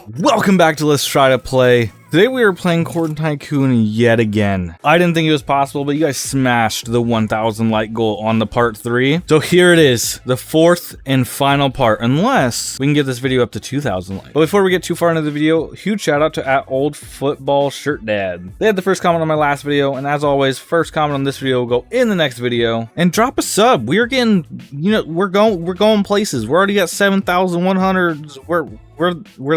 Welcome back to Let's Try to Play. Today we are playing Tycoon yet again. I didn't think it was possible, but you guys smashed the 1,000 like goal on the part 3. So here it is, the fourth and final part, unless we can get this video up to 2,000 likes. But before we get too far into the video, huge shout out to @oldfootballshirtdad. They had the first comment on my last video, and as always, first comment on this video will go in the next video. And drop a sub. We're getting, we're going places. We're already at 7,100. We're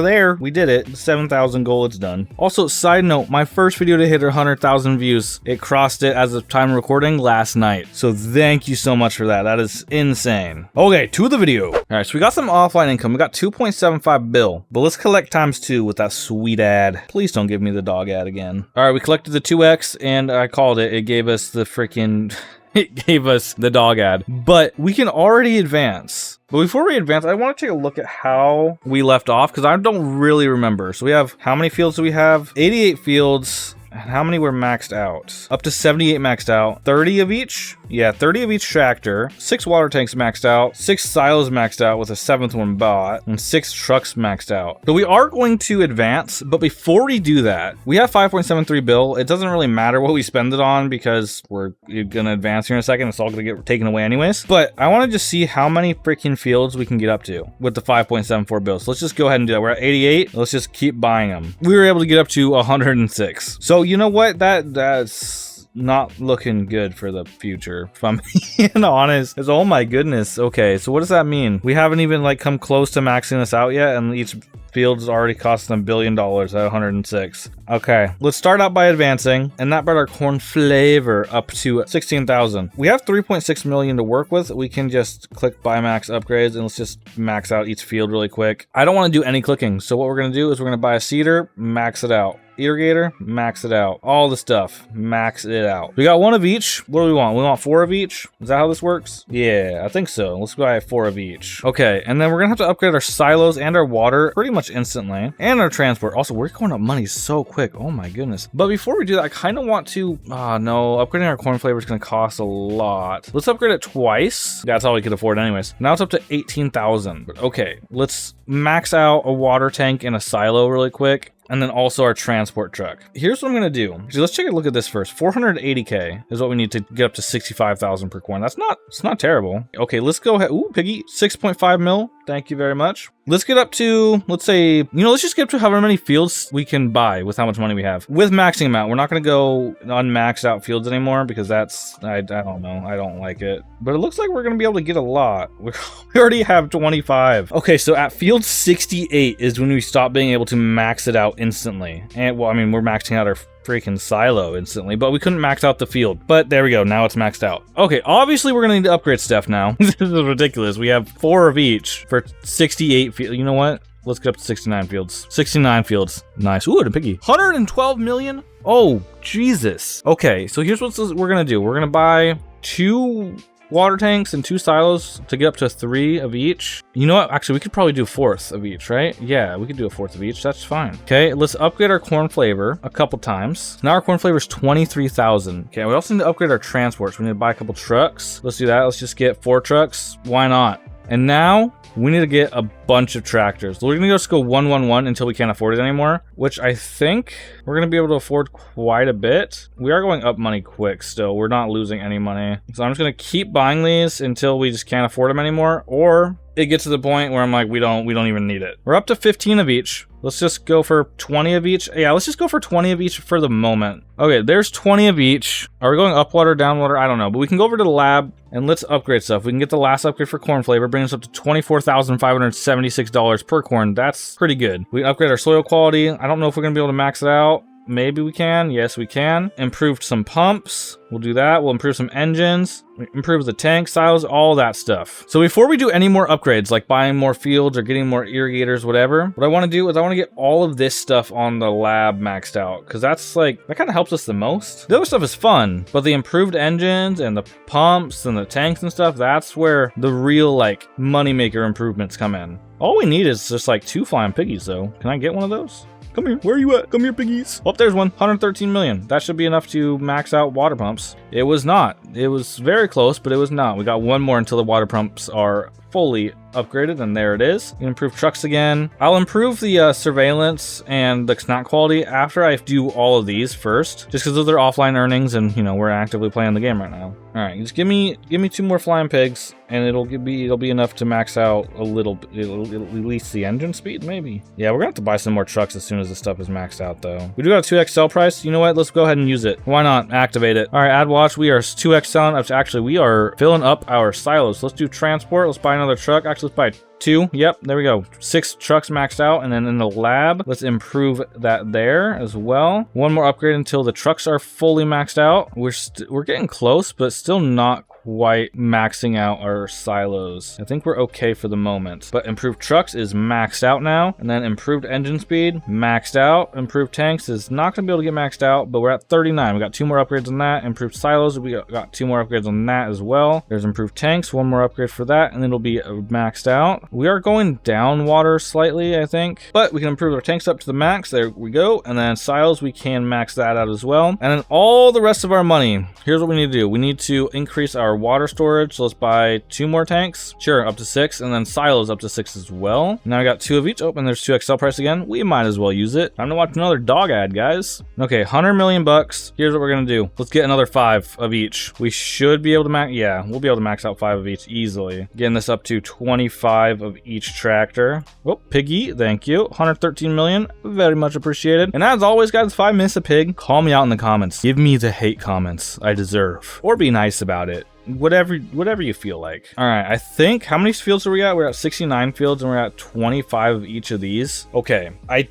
there. We did it. The 7,000 goal, it's done. Also, side note, my first video to hit 100,000 views, it crossed it as of time recording last night. So thank you so much for that. That is insane. Okay, to the video. All right, so we got some offline income. We got 2.75 bill, but let's collect ×2 with that sweet ad. Please don't give me the dog ad again. All right, we collected the 2x and I called it. It gave us the freaking... It gave us the dog ad, but we can already advance. But before we advance, I want to take a look at how we left off because I don't really remember. So we have, how many fields do we have? 88 fields. And how many were maxed out? Up to 78 maxed out. 30 of each? Yeah, 30 of each tractor. 6 water tanks maxed out. 6 silos maxed out with a 7th one bought. And 6 trucks maxed out. So we are going to advance, but before we do that, we have 5.73 bill. It doesn't really matter what we spend it on because we're gonna advance here in a second. It's all gonna get taken away anyways. But I want to just see how many freaking fields we can get up to with the 5.74 bill. So let's just go ahead and do that. We're at 88. Let's just keep buying them. We were able to get up to 106. So you know what? That's not looking good for the future, if I'm being honest. It's, oh my goodness. Okay, so what does that mean? We haven't even like come close to maxing this out yet, and each field's already costing $1 billion at 106. Okay, let's start out by advancing, and that brought our corn flavor up to 16,000. We have 3.6 million to work with. We can just click buy max upgrades, and let's just max out each field really quick. I don't want to do any clicking, so what we're gonna do is we're gonna buy a seeder, max it out. Irrigator, max it out. All the stuff, max it out. We got 1 of each. What do we want? We want 4 of each? Is that how this works? Yeah, I think so. Let's buy 4 of each. Okay, and then we're gonna have to upgrade our silos and our water pretty much instantly, and our transport. Also, we're going up money so quick. Oh my goodness. But before we do that, I kind of want to, no, upgrading our corn flavor is gonna cost a lot. Let's upgrade it twice. That's all we could afford anyways. Now it's up to 18,000. Okay, let's max out a water tank and a silo really quick. And then also our transport truck. Here's what I'm gonna do. Actually, let's take a look at this first. 480K is what we need to get up to 65,000 per corn. It's not terrible. Okay, let's go ahead. Ooh, piggy, 6.5 mil. Thank you very much. Let's get up to, let's say, let's just get up to however many fields we can buy with how much money we have. With maxing them out, we're not gonna go unmaxed out fields anymore because that's, I don't know, I don't like it. But it looks like we're gonna be able to get a lot. We already have 25. Okay, so at field 68 is when we stop being able to max it out instantly. And well, I mean, we're maxing out our freaking silo instantly, but we couldn't max out the field. But there we go, now it's maxed out. Okay, obviously we're gonna need to upgrade stuff now. This is ridiculous. We have 4 of each for 68 fields. You know what? Let's get up to 69 fields. 69 fields. Nice. Ooh, a piggy. 112 million? Oh, Jesus. Okay, so here's what we're gonna do. We're gonna buy 2 water tanks and 2 silos to get up to 3 of each. You know what? Actually, we could probably do a 4th of each, right? Yeah, we could do a 4th of each. That's fine. Okay, let's upgrade our corn flavor a couple times. Now our corn flavor is 23,000. Okay, we also need to upgrade our transport. So we need to buy a couple trucks. Let's do that. Let's just get 4 trucks. Why not? And now we need to get a bunch of tractors. We're gonna just go 111 until we can't afford it anymore, which I think we're gonna be able to afford quite a bit. We are going up money quick still. We're not losing any money. So I'm just gonna keep buying these until we just can't afford them anymore, or it gets to the point where I'm like, we don't even need it. We're up to 15 of each. Let's just go for 20 of each. Yeah, let's just go for 20 of each for the moment. Okay, there's 20 of each. Are we going up water, down water? I don't know, but we can go over to the lab and let's upgrade stuff. We can get the last upgrade for corn flavor, bring us up to $24,576 per corn. That's pretty good. We can upgrade our soil quality. I don't know if we're gonna be able to max it out. Maybe we can. Yes, we can. Improved some pumps. We'll do that. We'll improve some engines. Improve the tank silos, all that stuff. So before we do any more upgrades, like buying more fields or getting more irrigators, whatever, what I want to do is I want to get all of this stuff on the lab maxed out, because that's like, that kind of helps us the most. The other stuff is fun, but the improved engines and the pumps and the tanks and stuff, that's where the real like moneymaker improvements come in. All we need is just like 2 flying piggies though. Can I get one of those? Come here. Where are you at? Come here, piggies. Oh, there's one. 113 million. That should be enough to max out water pumps. It was not. It was very close, but it was not. We got one more until the water pumps are fully upgraded, and there it is. You can improve trucks again. I'll improve the surveillance and the snack quality after I do all of these first, just because of their offline earnings, and you know we're actively playing the game right now. All right, just give me 2 more flying pigs, and it'll be enough to max out a little bit. It'll at least the engine speed, maybe. Yeah, we're gonna have to buy some more trucks as soon as this stuff is maxed out, though. We do got a 2x sell price. You know what? Let's go ahead and use it. Why not? Activate it. All right, add watch. We are 2x selling. Actually, we are filling up our silos. Let's do transport. Let's buy another truck. Actually, let's buy 2. Yep, there we go. 6 trucks maxed out, and then in the lab, let's improve that there as well. 1 more upgrade until the trucks are fully maxed out. We're getting close, but still not quite maxing out our silos. I think we're okay for the moment, but improved trucks is maxed out now, and then improved engine speed maxed out. Improved tanks is not gonna be able to get maxed out, but we're at 39. We got 2 more upgrades on that. Improved silos, we got 2 more upgrades on that as well. There's improved tanks, 1 more upgrade for that, and it'll be maxed out. We are going down water slightly, I think, but we can improve our tanks up to the max. There we go. And then silos, we can max that out as well. And then all the rest of our money, here's what we need to do. We need to increase our water storage. So let's buy 2 more tanks. Sure, up to 6. And then silos up to 6 as well. Now I got 2 of each. Oh, and there's 2x sell price again. We might as well use it. Time to watch another dog ad, guys. Okay, 100 million bucks. Here's what we're gonna do. Let's get another 5 of each. We should be able to max. Yeah, we'll be able to max out 5 of each easily. Getting this up to 25 of each tractor. Oh, piggy, thank you. 113 million, very much appreciated. And as always, guys, if I miss a pig, call me out in the comments. Give me the hate comments I deserve, or be nice about it. Whatever you feel like. All right, I think, how many fields are we at? We're at 69 fields, and we're at 25 of each of these. Okay, I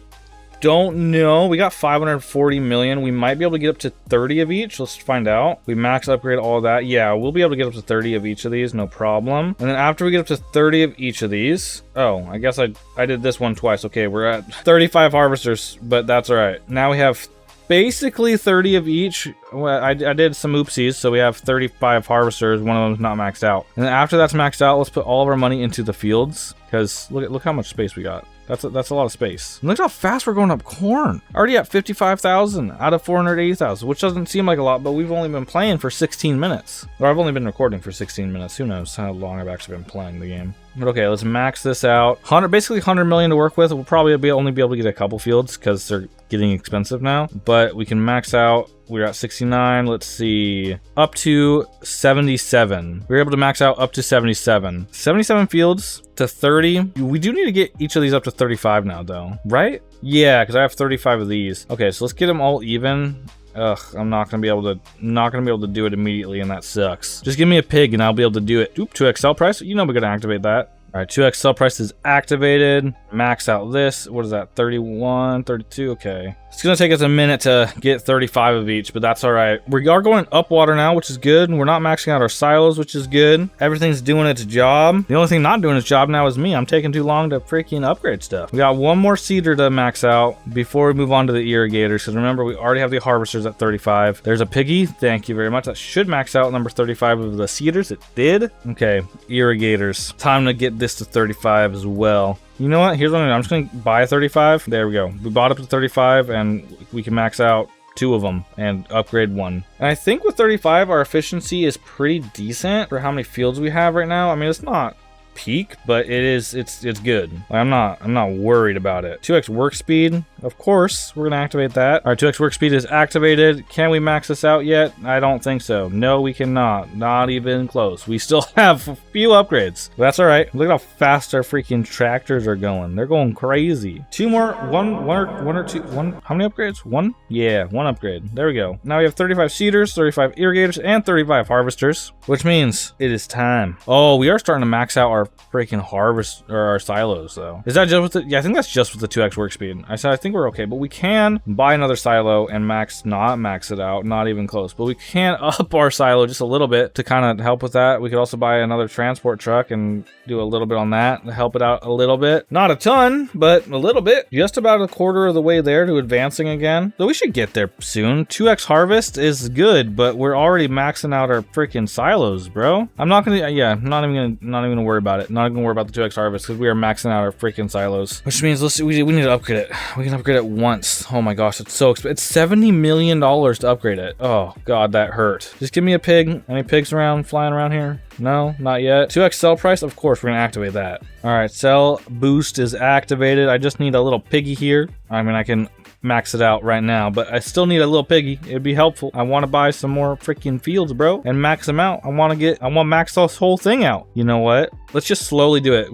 don't know. We got 540 million. We might be able to get up to 30 of each. Let's find out. We max upgrade all that. Yeah, we'll be able to get up to 30 of each of these, no problem. And then after we get up to 30 of each of these, oh, I guess I did this one twice. Okay, we're at 35 harvesters, but that's all right. Now we have basically 30 of each. Well, I did some oopsies, so we have 35 harvesters. One of them's not maxed out. And then after that's maxed out, let's put all of our money into the fields, because look how much space we got. That's a lot of space. And look how fast we're going up corn. Already at 55,000 out of 480,000, which doesn't seem like a lot, but we've only been playing for 16 minutes. Or I've only been recording for 16 minutes. Who knows how long I've actually been playing the game. But okay, let's max this out. Basically 100 million to work with. We'll probably only be able to get a couple fields because they're getting expensive now. But we can max out. We're at 69. Let's see. Up to 77. We were able to max out up to 77. 77 fields to 30. We do need to get each of these up to 35 now, though. Right? Yeah, because I have 35 of these. Okay, so let's get them all even. Ugh, I'm not gonna be able to do it immediately, and that sucks. Just give me a pig and I'll be able to do it. Oop, 2x sell price. You know we're gonna activate that. All right, 2x sell price is activated. Max out this. What is that? 31, 32. Okay. It's gonna take us a minute to get 35 of each, but that's all right. We are going up water now, which is good. We're not maxing out our silos, which is good. Everything's doing its job. The only thing not doing its job now is me. I'm taking too long to freaking upgrade stuff. We got 1 more seeder to max out before we move on to the irrigators, because remember, we already have the harvesters at 35. There's a piggy. Thank you very much. That should max out number 35 of the seeders. It did. Okay, irrigators. Time to get this to 35 as well. You know what? Here's what I'm just going to buy a 35. There we go. We bought up to 35, and we can max out 2 of them and upgrade 1. And I think with 35, our efficiency is pretty decent for how many fields we have right now. I mean, it's not peak, but it's good. I'm not worried about it. 2x work speed, of course, we're gonna activate that. All right, 2x work speed is activated. Can we max this out yet? I don't think so. No, we cannot. Not even close. We still have a few upgrades. That's all right. Look at how fast our freaking tractors are going. They're going crazy. 2 more. One or two. How many upgrades? 1? Yeah, 1 upgrade. There we go. Now we have 35 seeders, 35 irrigators, and 35 harvesters, which means it is time. Oh, we are starting to max out our freaking harvest or our silos, though. Is that just with the? Yeah, I think that's just with the 2x work speed. I think we're okay, but we can buy another silo and not max it out, not even close, but we can up our silo just a little bit to kind of help with that. We could also buy another transport truck and do a little bit on that to help it out a little bit. Not a ton, but a little bit. Just about a quarter of the way there to advancing again. So we should get there soon. 2x harvest is good, but we're already maxing out our freaking silos, bro. I'm not even gonna worry about it. Not gonna worry about the 2x harvest because we are maxing out our freaking silos, which means we need to upgrade it. We can upgrade it once. Oh my gosh, it's so expensive. It's $70 million to upgrade it. Oh god, that hurt. Just give me a pig. Any pigs flying around here? No, not yet. 2x sell price, of course, we're gonna activate that. All right, sell boost is activated. I just need a little piggy here. I mean, I can max it out right now, but I still need a little piggy. It'd be helpful. I want to buy some more freaking fields, bro, and max them out. I want to max this whole thing out. You know what? Let's just slowly do it.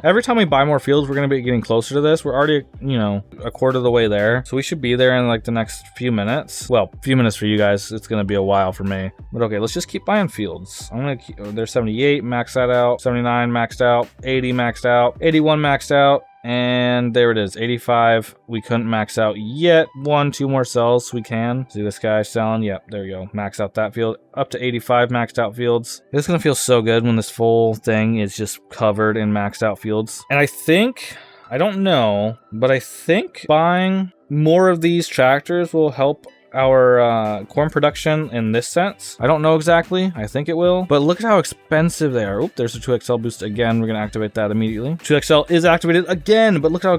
Every time we buy more fields, we're gonna be getting closer to this. We're already, you know, a quarter of the way there. So we should be there in like the next few minutes. Well, few minutes for you guys. It's gonna be a while for me. But okay, let's just keep buying fields. I'm gonna keep, there's 78, max that out. 79 maxed out. 80 maxed out. 81 maxed out. And there it is, 85. We couldn't max out yet. 2 more cells we can. See this guy selling? Yep, there you go. Max out that field. Up to 85 maxed out fields. It's gonna feel so good when this full thing is just covered in maxed out fields. And I don't know, but I think buying more of these tractors will help our corn production in this sense. I don't know exactly. I think it will. But look at how expensive they are. Oop, there's a 2XL boost again. We're going to activate that immediately. 2XL is activated again, but look how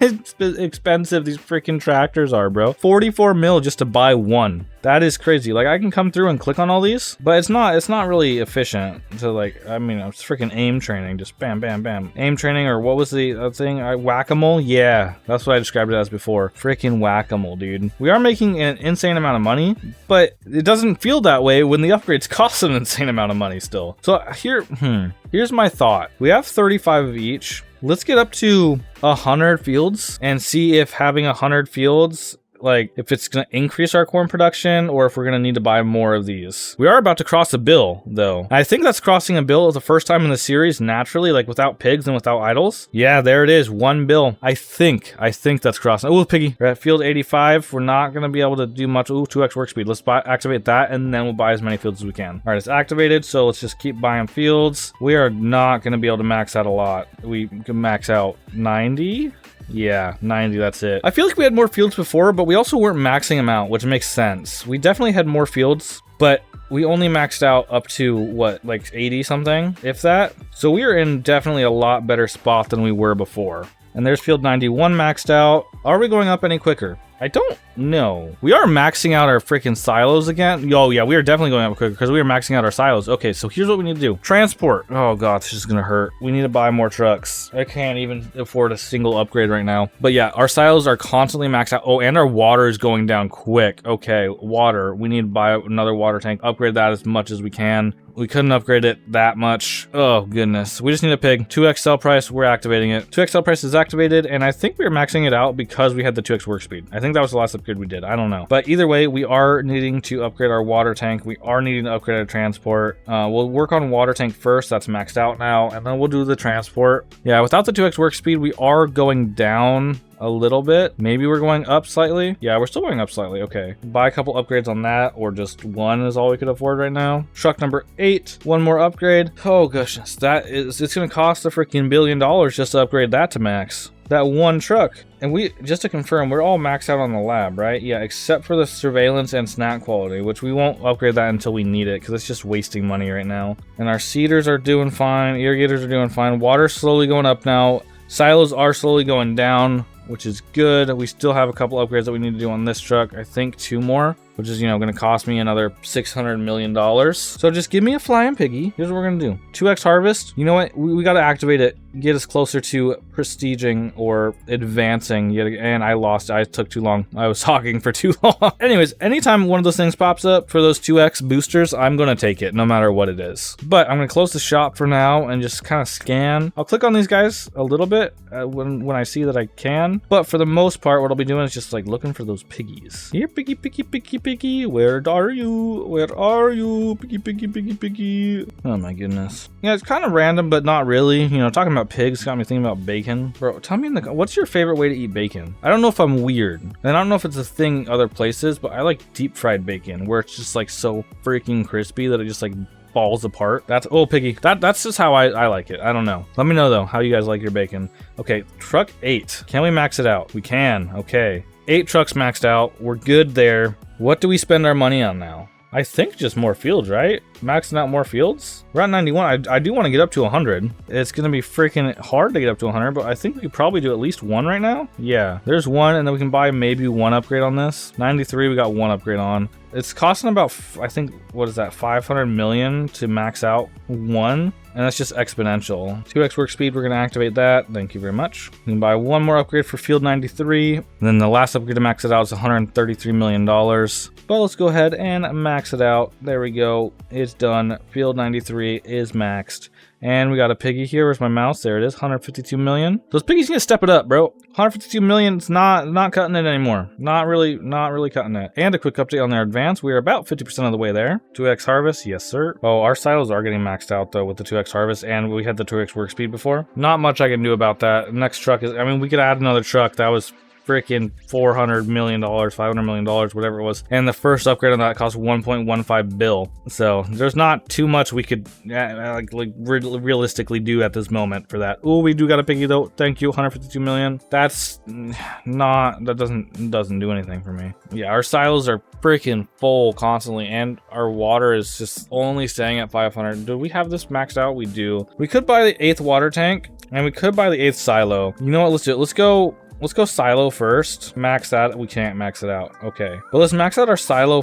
expensive these freaking tractors are, bro. 44 mil just to buy one. That is crazy. Like, I can come through and click on all these, but it's not really efficient to, like, I mean, it's freaking aim training. Just bam, bam, bam. Aim training, or what was the thing? Whack-a-mole? Yeah, that's what I described it as before. Freaking whack-a-mole, dude. We are making an insane amount of money, but it doesn't feel that way when the upgrades cost an insane amount of money still. So here's my thought. We have 35 of each. Let's get up to 100 fields and see if having 100 fields, like, if it's going to increase our corn production or if we're going to need to buy more of these. We are about to cross a bill, though. I think that's crossing a bill the first time in the series naturally, like without pigs and without idols. Yeah, there it is. 1 bill. I think that's crossing. Oh, piggy. We're at field 85. We're not going to be able to do much. Ooh, 2x work speed. Let's activate that, and then we'll buy as many fields as we can. All right, it's activated, so let's just keep buying fields. We are not going to be able to max out a lot. We can max out 90. Yeah, 90, that's it. I feel like we had more fields before, but we also weren't maxing them out, which makes sense. We definitely had more fields, but we only maxed out up to, what, like 80 something, if that? So we are in definitely a lot better spot than we were before. And there's field 91 maxed out. Are we going up any quicker? I don't know. We are maxing out our freaking silos again. Oh yeah, we are definitely going up quicker because we are maxing out our silos. Okay, so here's what we need to do. Transport. Oh god, this is gonna hurt. We need to buy more trucks. I can't even afford a single upgrade right now. But yeah, our silos are constantly maxed out. Oh, and our water is going down quick. Okay, water. We need to buy another water tank. Upgrade that as much as we can. We couldn't upgrade it that much. Oh, goodness. We just need a pig. 2x sell price, we're activating it. 2x sell price is activated, and I think we were maxing it out because we had the 2x work speed. I think that was the last upgrade we did. I don't know. But either way, we are needing to upgrade our water tank. We are needing to upgrade our transport. We'll work on water tank first. That's maxed out now, and then we'll do the transport. Yeah, without the 2x work speed, we are going down a little bit. Maybe we're going up slightly. Yeah, we're still going up slightly. Okay. Buy a couple upgrades on that, or just one is all we could afford right now. Truck number 8. One more upgrade. Oh goodness, it's gonna cost a freaking $1 billion just to upgrade that to max. That one truck. And just to confirm, we're all maxed out on the lab, right? Yeah, except for the surveillance and snack quality, which we won't upgrade that until we need it because it's just wasting money right now. And our seeders are doing fine. Irrigators are doing fine. Water's slowly going up now. Silos are slowly going down, which is good. We still have a couple upgrades that we need to do on this truck. I think 2 more, which is, going to cost me another $600 million. So just give me a flying piggy. Here's what we're going to do. 2x harvest. You know what? We got to activate it. Get us closer to prestiging or advancing yet again. And I lost. I took too long. I was talking for too long. Anyways, anytime one of those things pops up for those 2x boosters, I'm going to take it no matter what it is. But I'm going to close the shop for now and just kind of scan. I'll click on these guys a little bit when I see that I can. But for the most part, what I'll be doing is just like looking for those piggies. Here, piggy, piggy, piggy, piggy. Where are you? Where are you? Piggy, piggy, piggy, piggy. Oh my goodness. Yeah, it's kind of random, but not really. Talking about pigs got me thinking about bacon. Bro, tell me what's your favorite way to eat bacon? I don't know if I'm weird. And I don't know if it's a thing other places, but I like deep fried bacon where it's just like so freaking crispy that it just like falls apart. Oh, piggy. That's just how I like it. I don't know. Let me know though how you guys like your bacon. Okay, truck 8. Can we max it out? We can. Okay. 8 trucks maxed out. We're good there. What do we spend our money on now? I think just more fields, right? Maxing out more fields? We're at 91. I do want to get up to 100. It's going to be freaking hard to get up to 100, but I think we could probably do at least 1 right now. Yeah, there's 1, and then we can buy maybe 1 upgrade on this. 93, we got 1 upgrade on. It's costing about, I think, what is that, 500 million to max out one, and that's just exponential. 2x work speed, we're gonna activate that. Thank you very much. You can buy one more upgrade for Field 93, and then the last upgrade to max it out is $133 million. But let's go ahead and max it out. There we go. It's done. Field 93 is maxed. And we got a piggy here. Where's my mouse? There it is. 152 million. Those piggies gonna step it up, bro. 152 million. It's not cutting it anymore. Not really cutting it. And a quick update on their advance. We are about 50% of the way there. 2x harvest, yes sir. Oh, our silos are getting maxed out though with the 2x harvest, and we had the 2x work speed before. Not much I can do about that. Next truck is, I mean, we could add another truck. That was freaking $400 million, $500 million, whatever it was. And the first upgrade on that cost 1.15 bill. So there's not too much we could realistically do at this moment for that. Oh, we do got a piggy though. Thank you, 152 million. That's not, that doesn't do anything for me. Yeah, our silos are freaking full constantly, and our water is just only staying at 500. Do we have this maxed out? We do. We could buy the 8th water tank, and we could buy the 8th silo. You know what? Let's do it. Let's go silo first. Max that. We can't max it out. Okay. But let's max out our silo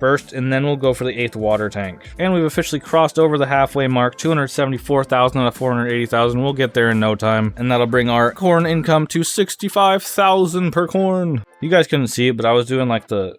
first, and then we'll go for the 8th water tank. And we've officially crossed over the halfway mark. 274,000 out of 480,000. We'll get there in no time. And that'll bring our corn income to 65,000 per corn. You guys couldn't see it, but I was doing like the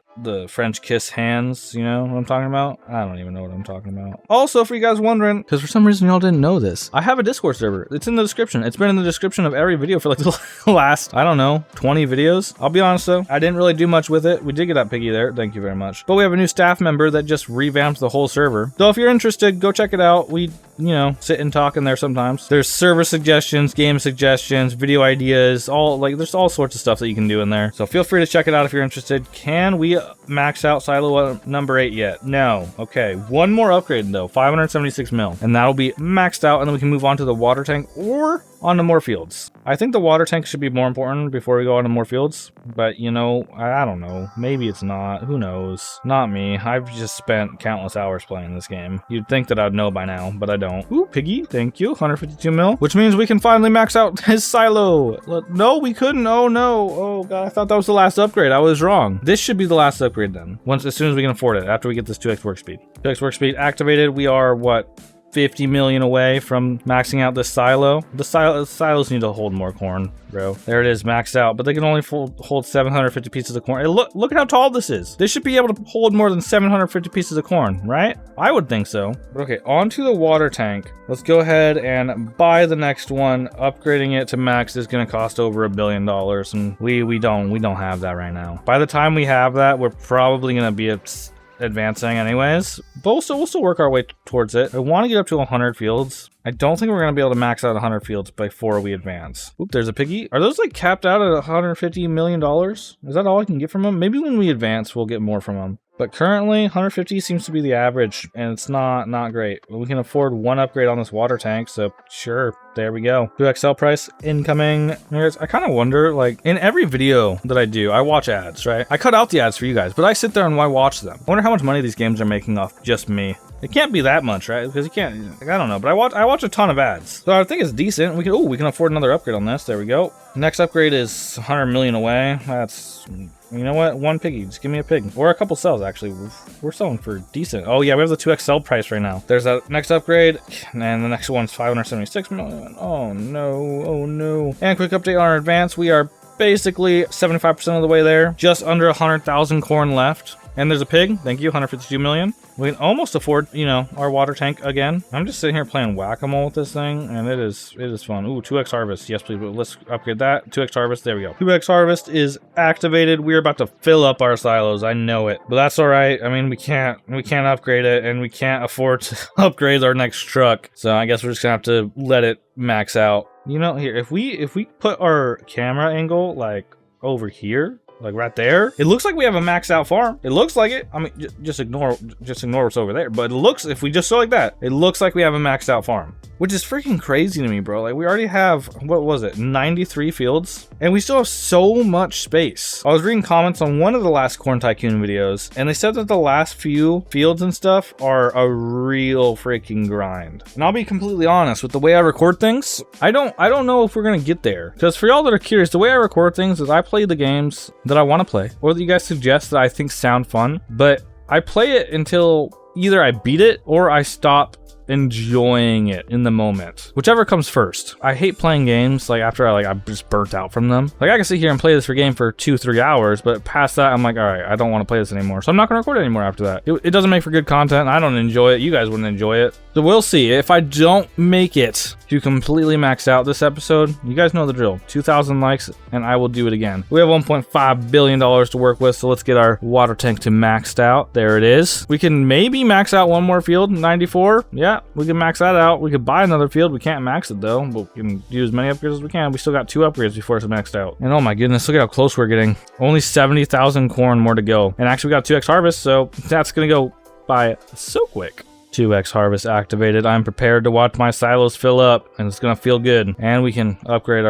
French kiss hands, you know what I'm talking about? I don't even know what I'm talking about. Also, for you guys wondering, because for some reason y'all didn't know this, I have a Discord server. It's in the description. It's been in the description of every video for like the last, I don't know, 20 videos. I'll be honest though, I didn't really do much with it. We did get that piggy there. Thank you very much. But we have a new staff member that just revamped the whole server. So if you're interested, go check it out. We, you know, sit and talk in there sometimes. There's server suggestions, game suggestions, video ideas, all like there's all sorts of stuff that you can do in there. So feel free to check it out if you're interested. Can we max out silo number 8 yet? No. Okay, one more upgrade though, 576 mil, and that'll be maxed out, and then we can move on to the water tank or onto more fields. I think the water tank should be more important before we go on to more fields, but you know, I don't know. Maybe it's not. Who knows? Not me. I've just spent countless hours playing this game. You'd think that I'd know by now, but I don't. Ooh, piggy, thank you. 152 mil, which means we can finally max out his silo. No, we couldn't. Oh no. Oh god, I thought that was the last upgrade. I was wrong. This should be the last upgrade then. As soon as we can afford it, after we get this 2x work speed. 2x work speed activated. We are what? 50 million away from maxing out this silo. The silos need to hold more corn, bro. There it is, maxed out, but they can only hold 750 pieces of corn. Hey, look at how tall this is. They should be able to hold more than 750 pieces of corn, right? I would think so. But okay, onto the water tank. Let's go ahead and buy the next one. Upgrading it to max is going to cost over $1 billion, and we don't have that right now. By the time we have that, we're probably going to be advancing anyways, but we'll still work our way towards it. I want to get up to 100 fields. I don't think we're going to be able to max out 100 fields before we advance. Oop, there's a piggy. Are those like capped out at $150 million? Is that all I can get from them? Maybe when we advance, we'll get more from them. But currently, 150 seems to be the average, and it's not great. We can afford one upgrade on this water tank, so sure, there we go. 2x sell price incoming. I kind of wonder, like, in every video that I do, I watch ads, right? I cut out the ads for you guys, but I sit there and I watch them. I wonder how much money these games are making off just me. It can't be that much, right? Because you can't, like, I don't know, but I watch a ton of ads. So I think it's decent. We can afford another upgrade on this. There we go. Next upgrade is 100 million away. That's, you know what? One piggy. Just give me a pig. Or a couple cells, actually. We're selling for decent. Oh, yeah, we have the 2x sell price right now. There's that next upgrade. And the next one's 576 million. Oh, no. Oh, no. And quick update on our advance. We are basically 75% of the way there. Just under 100,000 corn left. And there's a pig. Thank you. 152 million. We can almost afford, you know, our water tank again. I'm just sitting here playing whack-a-mole with this thing, and it is fun. Ooh, 2x harvest. Yes, please. Let's upgrade that. 2x harvest. There we go. 2x harvest is activated. We're about to fill up our silos. I know it, but that's all right. I mean, we can't upgrade it, and we can't afford to upgrade our next truck. So I guess we're just gonna have to let it max out. You know, here, if we put our camera angle like over here, like right there, it looks like we have a maxed out farm. It looks like it. I mean, just ignore what's over there. But it looks, if we just go like that, it looks like we have a maxed out farm, which is freaking crazy to me, bro. Like, we already have, what was it, 93 fields? And we still have so much space. I was reading comments on one of the last Corn Tycoon videos, and they said that the last few fields and stuff are a real freaking grind. And I'll be completely honest, with the way I record things, I don't know if we're gonna get there. Because for y'all that are curious, the way I record things is I play the games that I want to play, or that you guys suggest that I think sound fun, but I play it until either I beat it or I stop enjoying it in the moment, whichever comes first. I hate playing games like after I'm just burnt out from them. Like I can sit here and play this game for 2-3 hours, but past that I'm like, all right, I don't want to play this anymore, so I'm not gonna record it anymore after that. It doesn't make for good content. I don't enjoy it. You guys wouldn't enjoy it, so we'll see. If I don't make it to completely max out this episode, you guys know the drill. 2,000 likes and I will do it again. We have $1.5 billion to work with, so let's get our water tank to maxed out. There it is. We can maybe max out one more field, 94. Yeah, we can max that out. We could buy another field. We can't max it though, but we can do as many upgrades as we can. We still got 2 upgrades before it's maxed out. And oh my goodness, look at how close we're getting. Only 70,000 corn more to go. And actually we got 2x harvest, so that's gonna go by so quick. 2x harvest activated. I'm prepared to watch my silos fill up, and it's gonna feel good. And we can upgrade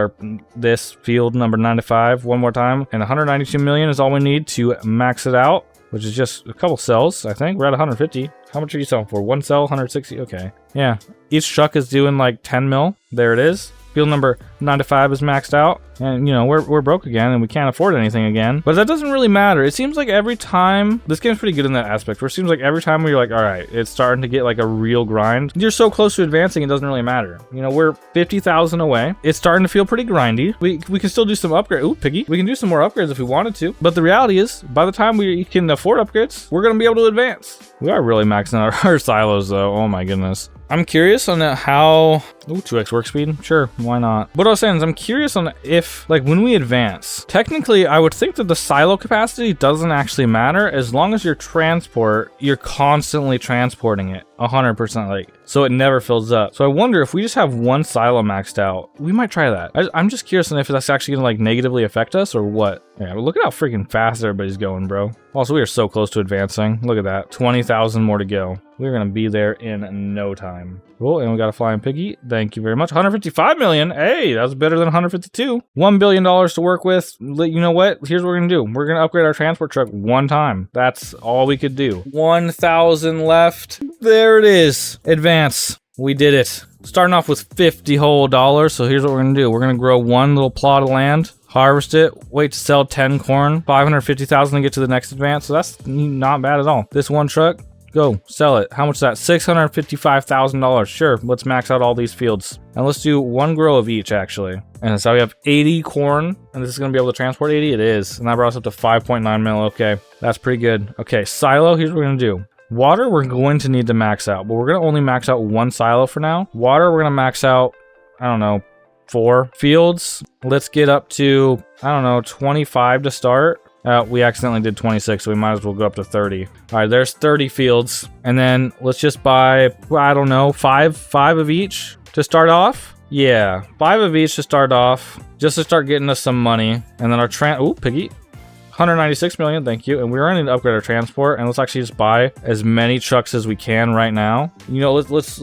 this field number 95 one more time, and 192 million is all we need to max it out, which is just a couple cells. I think we're at 150. How much are you selling for? One cell, 160. Okay, yeah, each truck is doing like 10 mil. There it is. Field number 95 is maxed out, and you know we're broke again and we can't afford anything again, but that doesn't really matter. It seems like every time, this game's pretty good in that aspect, where it seems like every time we're like, all right, it's starting to get like a real grind, you're so close to advancing it doesn't really matter. You know, we're 50,000 away. It's starting to feel pretty grindy. We can still do some upgrades. Ooh, piggy. We can do some more upgrades if we wanted to, but the reality is by the time we can afford upgrades, we're gonna be able to advance. We are really maxing out our silos though. Oh my goodness. I'm curious on how... Ooh, 2x work speed? Sure, why not? What I was saying is I'm curious on if, like, when we advance, technically I would think that the silo capacity doesn't actually matter as long as your transport, you're constantly transporting it 100%, like, so it never fills up. So I wonder if we just have one silo maxed out, we might try that. I'm just curious on if that's actually gonna like negatively affect us or what. Yeah, but look at how freaking fast everybody's going, bro. Also, we are so close to advancing. Look at that, 20,000 more to go. We're gonna be there in no time. Cool, and we got a flying piggy. Thank you very much. 155 million. Hey, that's better than 152. $1 billion to work with. You know what? Here's what we're gonna do. We're gonna upgrade our transport truck one time. That's all we could do. 1,000 left. There it is. Advance. We did it. Starting off with 50 whole dollars. So here's what we're gonna do. We're gonna grow one little plot of land, harvest it, wait to sell 10 corn, 550,000 to get to the next advance. So that's not bad at all. This one truck, go sell it. How much is that? $655,000. Sure, let's max out all these fields. And let's do one grow of each actually. And so we have 80 corn, and this is gonna be able to transport 80. It is, and that brought us up to 5.9 mil. Okay, that's pretty good. Okay, silo, here's what we're gonna do. Water, we're going to need to max out, but we're gonna only max out one silo for now. Water, we're gonna max out, I don't know, 4 fields. Let's get up to, I don't know, 25 to start. We accidentally did 26, so we might as well go up to 30. All right, there's 30 fields. And then let's just buy, I don't know, five of each to start off. Yeah, 5 of each to start off, just to start getting us some money. And then our ooh, piggy. 196 million, thank you. And we're going to upgrade our transport, and let's actually just buy as many trucks as we can right now. You know, let's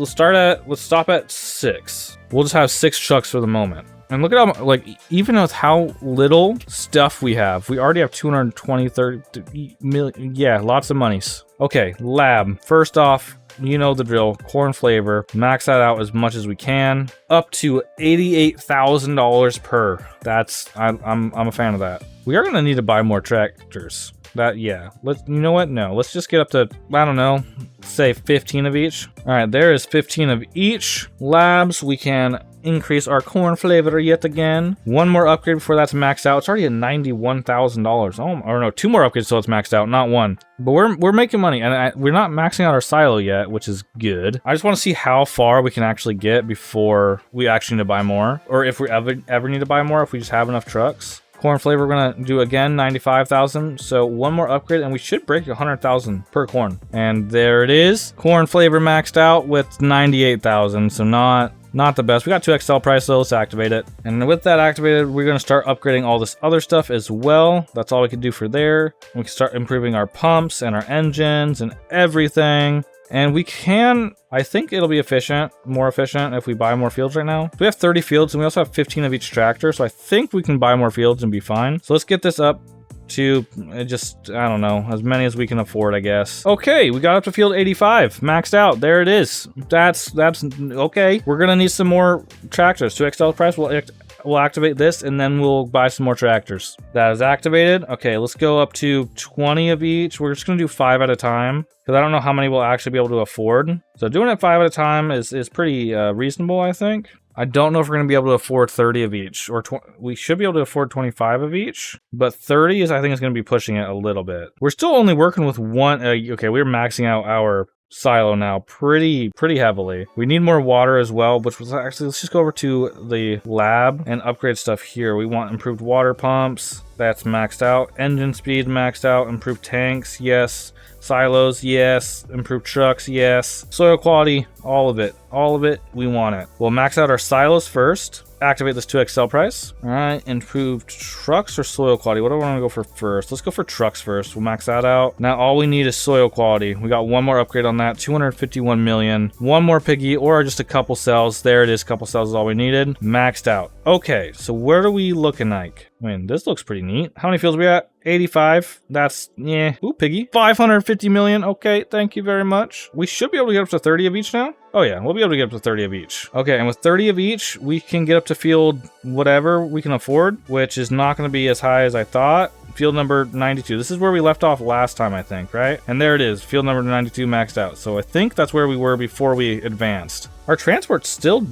stop at 6. We'll just have 6 trucks for the moment. And look at how, like, even with how little stuff we have, we already have 220, 30 million. Yeah, lots of monies. Okay, lab. First off, you know the drill. Corn flavor. Max that out as much as we can. Up to $88,000 per. That's, I'm a fan of that. We are gonna need to buy more tractors. Yeah. You know what? No, let's just get up to, I don't know, say 15 of each. All right, there is 15 of each. Labs, we can increase our corn flavor yet again. One more upgrade before that's maxed out. It's already at $91,000. Oh, or no, 2 more upgrades so it's maxed out, not 1. But we're making money, and we're not maxing out our silo yet, which is good. I just want to see how far we can actually get before we actually need to buy more, or if we ever need to buy more, if we just have enough trucks. Corn flavor, we're gonna do again 95,000. So one more upgrade, and we should break 100,000 per corn. And there it is. Corn flavor maxed out with 98,000. So not Not the best. We got 2x sell price, so let's activate it. And with that activated, we're going to start upgrading all this other stuff as well. That's all we can do for there. We can start improving our pumps and our engines and everything. And we can, I think it'll be more efficient if we buy more fields right now. We have 30 fields and we also have 15 of each tractor. So I think we can buy more fields and be fine. So let's get this up to just, I don't know, as many as we can afford, I guess. Okay, we got up to field 85, maxed out. There it is. That's okay. We're gonna need some more tractors. 2x sell price, we'll activate this and then we'll buy some more tractors. That is activated. Okay, let's go up to 20 of each. We're just gonna do 5 at a time because I don't know how many we'll actually be able to afford. So doing it 5 at a time is pretty reasonable, I think. I don't know if we're going to be able to afford 30 of each, or we should be able to afford 25 of each, but 30 is, I think, is going to be pushing it a little bit. We're still only working with one. Okay, we're maxing out our silo now pretty heavily. We need more water as well, which was actually, let's just go over to the lab and upgrade stuff here. We want improved water pumps. That's maxed out. Engine speed maxed out. Improved tanks, yes. Silos, yes. Improved trucks, yes. Soil quality, all of it. All of it, we want it. We'll max out our silos first. Activate this 2x sell price. All right, improved trucks or soil quality? What do I want to go for first? Let's go for trucks first. We'll max that out. Now all we need is soil quality. We got one more upgrade on that, 251 million. One more piggy or just a couple cells. There it is, couple cells is all we needed. Maxed out. Okay, so where are we looking like? I mean, this looks pretty neat. How many fields are we at? 85. That's, yeah. Ooh, piggy. 550 million. Okay, thank you very much. We should be able to get up to 30 of each now. Oh yeah, we'll be able to get up to 30 of each. Okay, and with 30 of each, we can get up to field whatever we can afford, which is not going to be as high as I thought. Field number 92. This is where we left off last time, I think, right? And there it is. Field number 92 maxed out. So I think that's where we were before we advanced. Our transport's still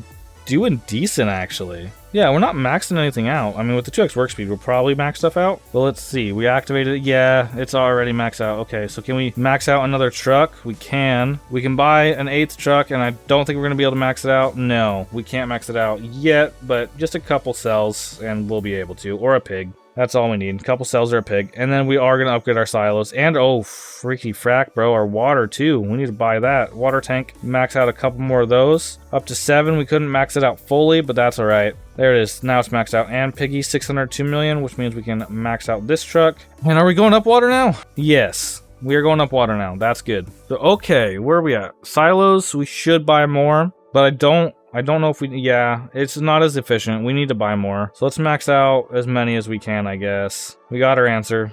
doing decent, actually. Yeah, we're not maxing anything out. I mean, with the 2x work speed, we'll probably max stuff out. But let's see. We activated it. Yeah, it's already maxed out. Okay, so can we max out another truck? We can. We can buy an 8th truck, and I don't think we're going to be able to max it out. No, we can't max it out yet, but just a couple cells, and we'll be able to. Or a pig. That's all we need. A couple cells or a pig. And then we are going to upgrade our silos. And, oh, freaky frack, bro. Our water, too. We need to buy that. Water tank. Max out a couple more of those. Up to 7. We couldn't max it out fully, but that's all right. There it is. Now it's maxed out. And piggy, 602 million, which means we can max out this truck. And are we going up water now? Yes. We are going up water now. That's good. So, okay. Where are we at? Silos. We should buy more, but I don't know if we, yeah, it's not as efficient. We need to buy more. So let's max out as many as we can, I guess. We got our answer.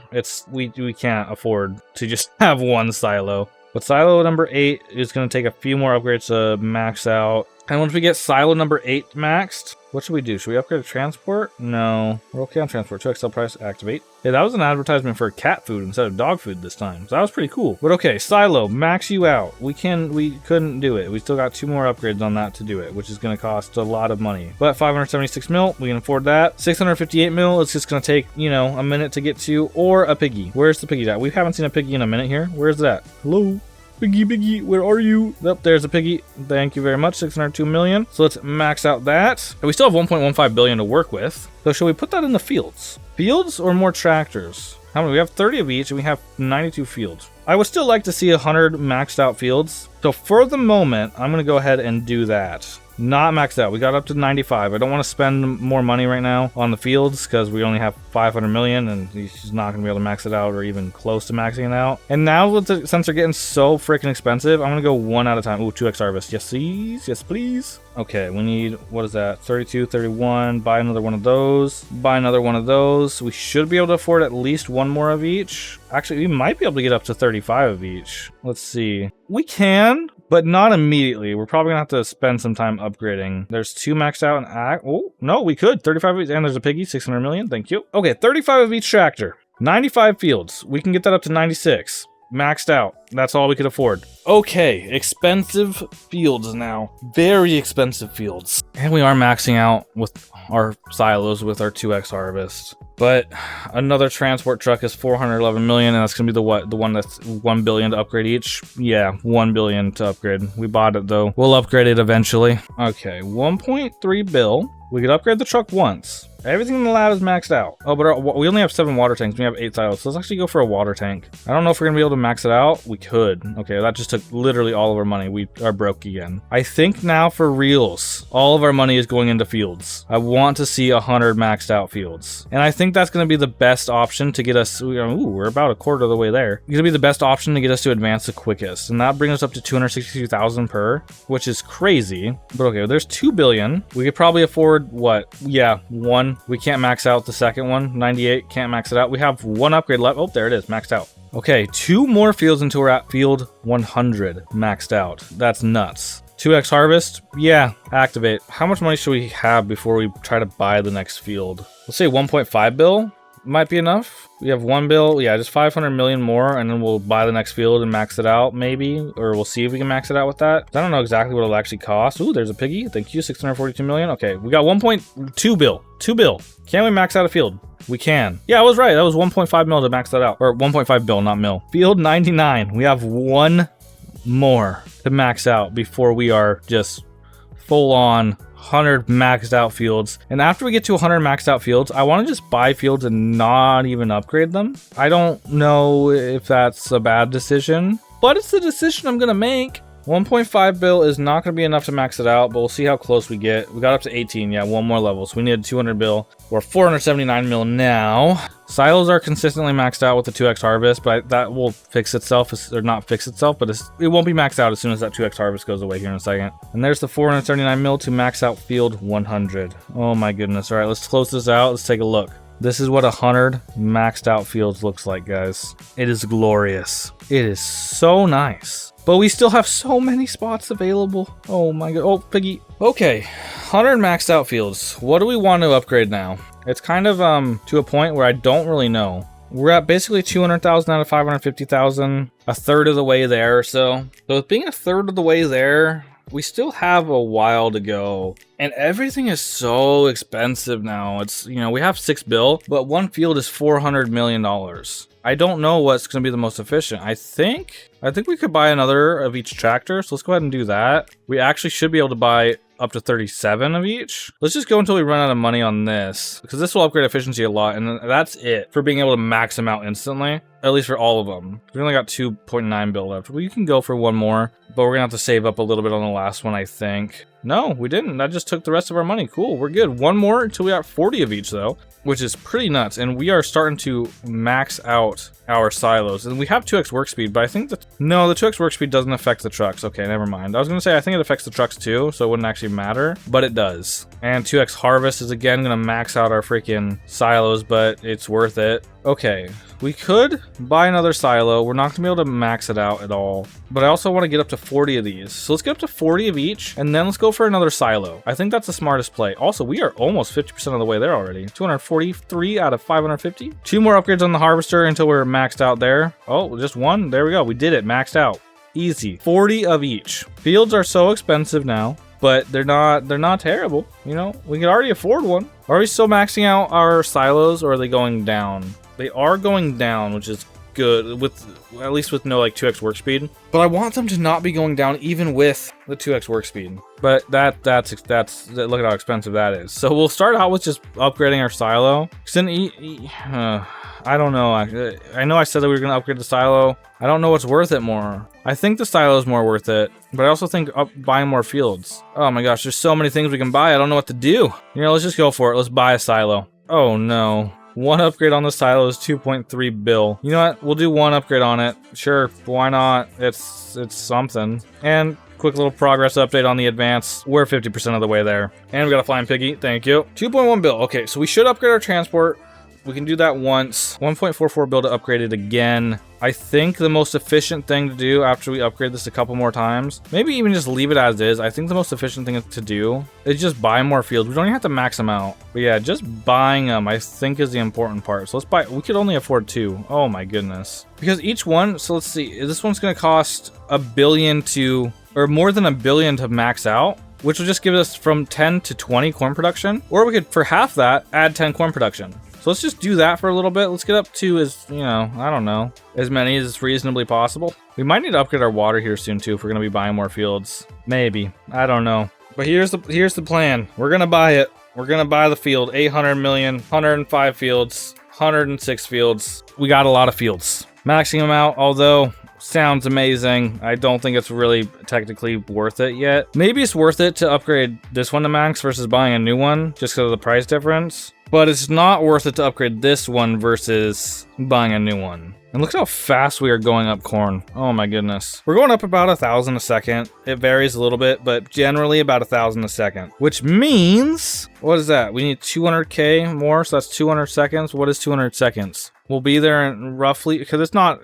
We can't afford to just have one silo. But silo number 8 is going to take a few more upgrades to max out. And once we get silo number 8 maxed, what should we do? Should we upgrade to transport? No. We're okay on transport. 2x sell price, activate. Yeah, that was an advertisement for cat food instead of dog food this time. So that was pretty cool. But okay, silo, max you out. We couldn't do it. We still got 2 more upgrades on that to do it, which is going to cost a lot of money. But 576 mil, we can afford that. 658 mil, it's just going to take, you know, a minute to get to, or a piggy. Where's the piggy at? We haven't seen a piggy in a minute here. Where's that? Hello? Piggy, where are you? Yep, there's a piggy. Thank you very much. 602 million. So let's max out that. We still have 1.15 billion to work with. So should we put that in the fields? Fields or more tractors? How many? We have 30 of each and we have 92 fields. I would still like to see 100 maxed out fields. So for the moment, I'm going to go ahead and do that. Not maxed out. We got up to 95. I don't want to spend more money right now on the fields because we only have 500 million and he's not going to be able to max it out or even close to maxing it out. And now since they're getting so freaking expensive, I'm going to go one at a time. Ooh, 2x harvest. Yes, please. Yes, please. Okay, we need, what is that? 32, 31. Buy another one of those. Buy another one of those. We should be able to afford at least one more of each. Actually, we might be able to get up to 35 of each. Let's see. We can, but not immediately. We're probably gonna have to spend some time upgrading. There's 2 maxed out and oh, no, we could. 35 of each, and there's a piggy, 600 million. Thank you. Okay, 35 of each tractor. 95 fields. We can get that up to 96. Maxed out. That's all we could afford. Okay, expensive fields now. Very expensive fields. And we are maxing out with our silos with our 2x harvest. But another transport truck is 411 million, and that's gonna be the one that's 1 billion to upgrade each. Yeah, 1 billion to upgrade. We bought it though. We'll upgrade it eventually. Okay, 1.3 bill. We could upgrade the truck once. Everything in the lab is maxed out. Oh, but we only have 7 water tanks. We have 8 silos. So let's actually go for a water tank. I don't know if we're gonna be able to max it out. We could. Okay, that just took literally all of our money. We are broke again. I think now for reals, all of our money is going into fields. I want to see 100 maxed out fields. And I think that's gonna be the best option to get us, ooh, we're about a quarter of the way there. It's gonna be the best option to get us to advance the quickest. And that brings us up to 262,000 per, which is crazy. But okay, there's 2 billion. We could probably afford what? Yeah, 1. We can't max out the second one. 98, can't max it out. We have 1 upgrade left. Oh, there it is, maxed out. Okay, 2 more fields until we're at field 100 maxed out. That's nuts. 2x harvest, yeah, activate. How much money should we have before we try to buy the next field? Let's say 1.5 bill might be enough. We have 1 bill, yeah, just 500 million more, and then we'll buy the next field and max it out, maybe, or we'll see if we can max it out with that. I don't know exactly what it'll actually cost. Ooh, there's a piggy. Thank you, 642 million. Okay, we got 1.2 bill. 2 bill. Can we max out a field? We can. Yeah, I was right. That was 1.5 mil to max that out, or 1.5 bill, not mil. Field 99. We have 1 more to max out before we are just full on 100 maxed out fields. And after we get to 100 maxed out fields, I want to just buy fields and not even upgrade them. I don't know if that's a bad decision, but it's the decision I'm gonna make. 1.5 bill is not going to be enough to max it out, but we'll see how close we get. We got up to 18, yeah, 1 more level. So we needed 200 bill. We're 479 mil now. Silos are consistently maxed out with the 2x harvest, but that will fix itself, or not fix itself, but it won't be maxed out as soon as that 2x harvest goes away here in a second. And there's the 479 mil to max out field 100. Oh my goodness. All right, let's close this out. Let's take a look. This is what 100 maxed out fields looks like, guys. It is glorious. It is so nice. But we still have so many spots available. Oh my god. Oh, piggy. Okay, 100 maxed out fields. What do we want to upgrade now? It's kind of to a point where I don't really know. We're at basically 200,000 out of 550,000. A third of the way there or so. So with being a third of the way there, we still have a while to go. And everything is so expensive now. It's, you know, we have 6 bill, but 1 field is $400 million. I don't know what's going to be the most efficient. I think we could buy another of each tractor. So let's go ahead and do that. We actually should be able to buy up to 37 of each. Let's just go until we run out of money on this, because this will upgrade efficiency a lot. And that's it for being able to max them out instantly, at least for all of them. We only got 2.9 bill left. We can go for 1 more, but we're gonna have to save up a little bit on the last one, I think. No, we didn't. That just took the rest of our money. Cool, we're good. 1 more until we got 40 of each though, which is pretty nuts. And we are starting to max out our silos. And we have 2x work speed, but I think that, no, the 2x work speed doesn't affect the trucks. Okay, never mind. I was gonna say, I think it affects the trucks too, so it wouldn't actually matter, but it does. And 2x harvest is again gonna max out our freaking silos, but it's worth it. Okay, we could buy another silo. We're not gonna be able to max it out at all, but I also want to get up to 40 of these. So let's get up to 40 of each, and then let's go for another silo. I think that's the smartest play. Also, we are almost 50% of the way there already. 243 out of 550. 2 more upgrades on the harvester until we're maxed out there. Oh, just 1. There we go. We did it. Maxed out. Easy. 40 of each. Fields are so expensive now, but they're not terrible. You know, we can already afford one. Are we still maxing out our silos, or are they going down? They are going down, which is good, with at least with no like 2x work speed. But I want them to not be going down even with the 2x work speed. But that's look at how expensive that is. So we'll start out with just upgrading our silo. I don't know. I know I said that we were going to upgrade the silo. I don't know what's worth it more. I think the silo is more worth it, but I also think buying more fields. Oh my gosh, there's so many things we can buy. I don't know what to do. You know, let's just go for it. Let's buy a silo. Oh no. 1 upgrade on the silo is 2.3 bill. You know what? We'll do 1 upgrade on it. Sure, why not? It's something. And quick little progress update on the advance. We're 50% of the way there. And we got a flying piggy. Thank you. 2.1 bill. Okay, so we should upgrade our transport. We can do that once. 1.44 bill to upgrade it again. I think the most efficient thing to do after we upgrade this a couple more times, maybe even just leave it as is. I think the most efficient thing to do is just buy more fields. We don't even have to max them out. But yeah, just buying them I think is the important part. So let's buy, we could only afford 2. Oh my goodness. Because each one, so let's see, this one's gonna cost $1 billion to, or more than $1 billion to max out, which will just give us from 10 to 20 corn production. Or we could, for half that, add 10 corn production. So let's just do that for a little bit. Let's get up to as, you know, I don't know, as many as reasonably possible. We might need to upgrade our water here soon too if we're gonna be buying more fields. Maybe, I don't know. But here's the plan. We're gonna buy it. We're gonna buy the field. 800 million, 105 fields, 106 fields. We got a lot of fields. Maxing them out, although sounds amazing. I don't think it's really technically worth it yet. Maybe it's worth it to upgrade this one to max versus buying a new one just because of the price difference. But it's not worth it to upgrade this one versus buying a new one. And look how fast we are going up corn. Oh my goodness. We're going up about 1,000 a second. It varies a little bit, but generally about 1,000 a second. Which means, what is that? We need 200K more, so that's 200 seconds. What is 200 seconds? We'll be there in roughly, because it's not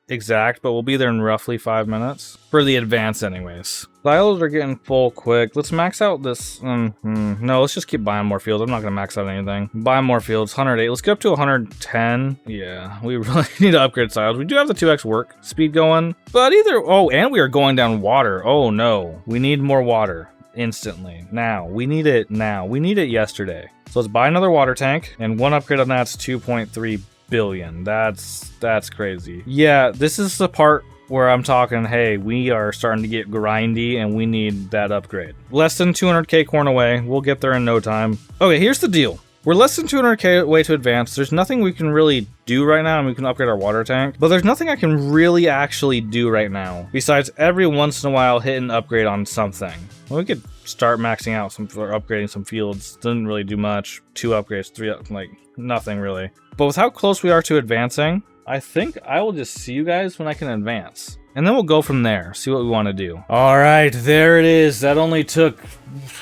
exact, but we'll be there in roughly 5 minutes. For the advance anyways. Silos are getting full quick. Let's max out this. No, let's just keep buying more fields. I'm not going to max out anything. Buy more fields. 108. Let's get up to 110. Yeah, we really need to upgrade silos. We do have the 2x work speed going. But and we are going down water. Oh no. We need more water. Instantly. Now. We need it now. We need it yesterday. So let's buy another water tank. And one upgrade on that's 2.3 billion. That's crazy. Yeah, this is the part where I'm talking, hey, we are starting to get grindy and we need that upgrade. Less than 200K corn away. We'll get there in no time. Okay, here's the deal. We're less than 200K away to advance. There's nothing we can really do right now, and we can upgrade our water tank. But there's nothing I can really actually do right now, besides every once in a while hit an upgrade on something. Well, we could start maxing out for upgrading some fields. Doesn't really do much. 2 upgrades, 3, like nothing really. But with how close we are to advancing, I think I will just see you guys when I can advance. And then we'll go from there, see what we want to do. All right, there it is. That only took,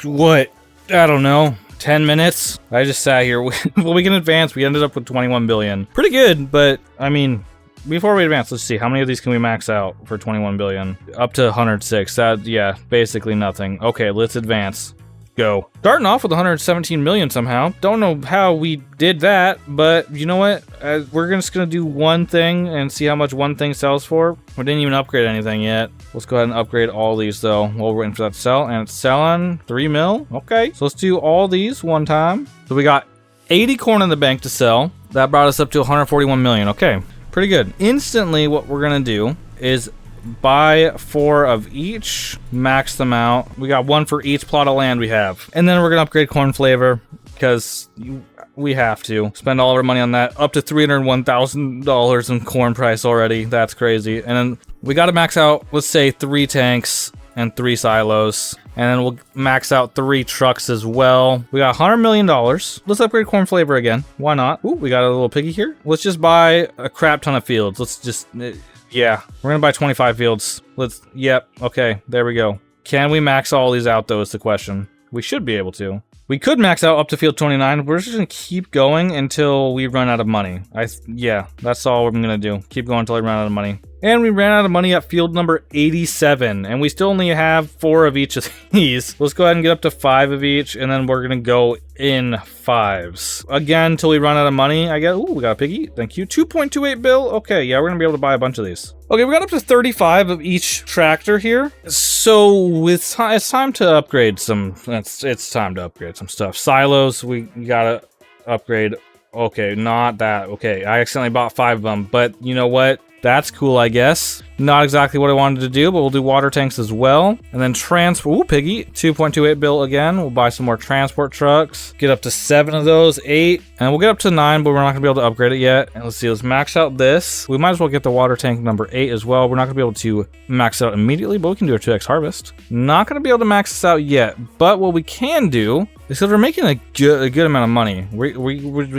what? I don't know. 10 minutes. I just sat here. Well, we can advance. We ended up with 21 billion. Pretty good, but I mean, before we advance, let's see. How many of these can we max out for 21 billion? Up to 106. Yeah, basically nothing. Okay, let's advance. Go. Starting off with 117 million somehow. Don't know how we did that, but you know what? We're just going to do one thing and see how much one thing sells for. We didn't even upgrade anything yet. Let's go ahead and upgrade all these though while we're waiting for that to sell. And it's selling 3 mil. Okay, so let's do all these one time. So we got 80 corn in the bank to sell. That brought us up to 141 million. Okay, pretty good. Instantly, what we're going to do is buy 4 of each, max them out. We got 1 for each plot of land we have. And then we're gonna upgrade corn flavor because we have to spend all of our money on that. Up to $301,000 in corn price already. That's crazy. And then we gotta max out, let's say 3 tanks and 3 silos. And then we'll max out 3 trucks as well. We got $100 million. Let's upgrade corn flavor again. Why not? Ooh, we got a little piggy here. Let's just buy a crap ton of fields. Let's just... yeah, we're gonna buy 25 fields. Yep, okay, there we go. Can we max all these out though is the question. We should be able to. We could max out up to field 29. We're just gonna keep going until we run out of money. Yeah, that's all I'm gonna do. Keep going until I run out of money. And we ran out of money at field number 87, and we still only have 4 of each of these. Let's go ahead and get up to 5 of each, and then we're gonna go in 5s. Again, until we run out of money. We got a piggy, thank you. 2.28 bill, okay, yeah, we're gonna be able to buy a bunch of these. Okay, we got up to 35 of each tractor here. So it's time to upgrade some, it's time to upgrade some stuff. Silos, we gotta upgrade. Okay, not that, okay, I accidentally bought 5 of them, but you know what? That's cool, I guess. Not exactly what I wanted to do, but we'll do water tanks as well. And then transport, piggy, 2.28 bill again. We'll buy some more transport trucks. Get up to 7 of those, 8. And we'll get up to 9, but we're not gonna be able to upgrade it yet. And let's see, let's max out this. We might as well get the water tank number 8 as well. We're not gonna be able to max it out immediately, but we can do a 2x harvest. Not gonna be able to max this out yet, but what we can do is because we're making a good amount of money. We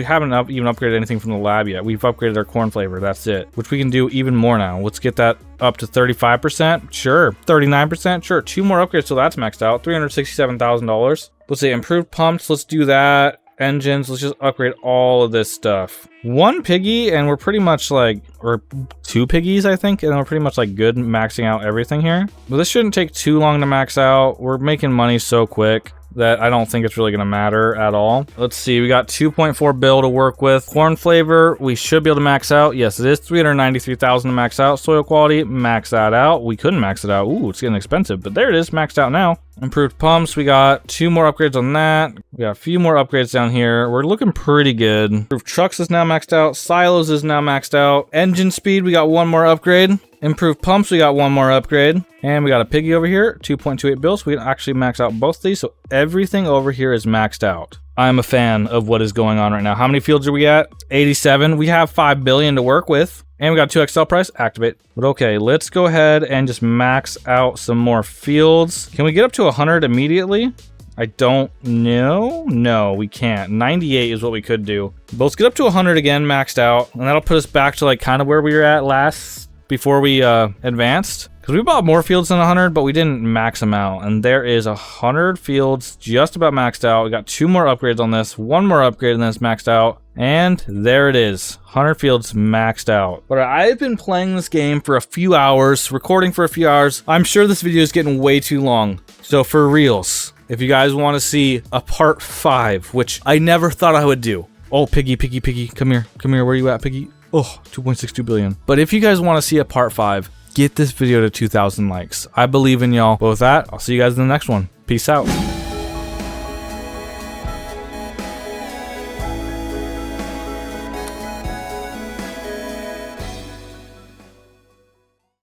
haven't even upgraded anything from the lab yet. We've upgraded our corn flavor, that's it. Which we can do even more now. Let's get that up to 35%, sure. 39%, sure. 2 more upgrades till that's maxed out. $367,000. Let's say improved pumps, let's do that. Engines, let's just upgrade all of this stuff. 1 piggy, and we're pretty much like, or 2 piggies, I think, and we're pretty much like good maxing out everything here. But this shouldn't take too long to max out. We're making money so quick that I don't think it's really gonna matter at all. Let's see, we got 2.4 bill to work with. Corn flavor, we should be able to max out. Yes, it is 393,000 to max out. Soil quality, max that out. We couldn't max it out. Ooh, it's getting expensive, but there it is, maxed out now. Improved pumps, we got 2 more upgrades on that. We got a few more upgrades down here. We're looking pretty good. Improved trucks is now maxed out. Silos is now maxed out. Engine speed, we got 1 more upgrade. Improved pumps, we got one more upgrade. And we got a piggy over here, 2.28 bills. We can actually max out both these. So everything over here is maxed out. I'm a fan of what is going on right now. How many fields are we at? 87. We have 5 billion to work with. And we got 2x sell price, activate. But okay, let's go ahead and just max out some more fields. Can we get up to 100 immediately? I don't know. No, we can't. 98 is what we could do. But let's get up to 100 again, maxed out. And that'll put us back to like kind of where we were at last before we advanced. Because we bought more fields than 100, but we didn't max them out. And there is 100 fields just about maxed out. We got 2 more upgrades on this, 1 more upgrade and then it's maxed out. And there it is, 100 fields maxed out. But I've been playing this game for a few hours, recording for a few hours. I'm sure this video is getting way too long. So for reals, if you guys want to see a part 5, which I never thought I would do. Oh, Piggy, Piggy, Piggy, come here. Come here, where you at, Piggy? Oh, 2.62 billion. But if you guys want to see a part 5, get this video to 2,000 likes. I believe in y'all. But with that, I'll see you guys in the next one. Peace out.